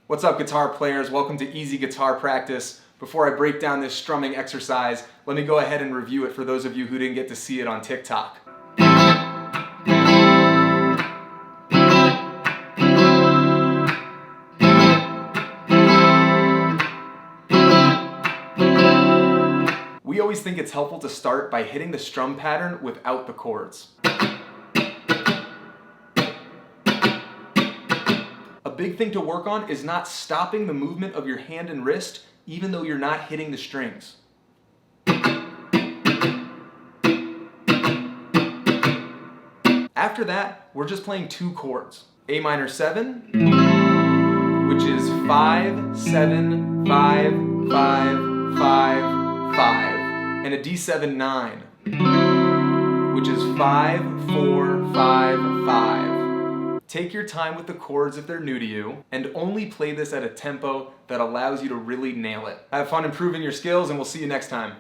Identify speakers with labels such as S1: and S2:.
S1: What's up, guitar players? Welcome to Easy Guitar Practice. Before I break down this strumming exercise, let me go ahead and review it for those of you who didn't get to see it on TikTok. We always think it's helpful to start by hitting the strum pattern without the chords. A big thing to work on is not stopping the movement of your hand and wrist even though you're not hitting the strings. After that, we're just playing two chords. A minor 7, which is 5, 7, 5, 5, 5, 5, and a D7 9, which is 5, 4, 5, 5. Take your time with the chords if they're new to you, and only play this at a tempo that allows you to really nail it. Have fun improving your skills, and we'll see you next time.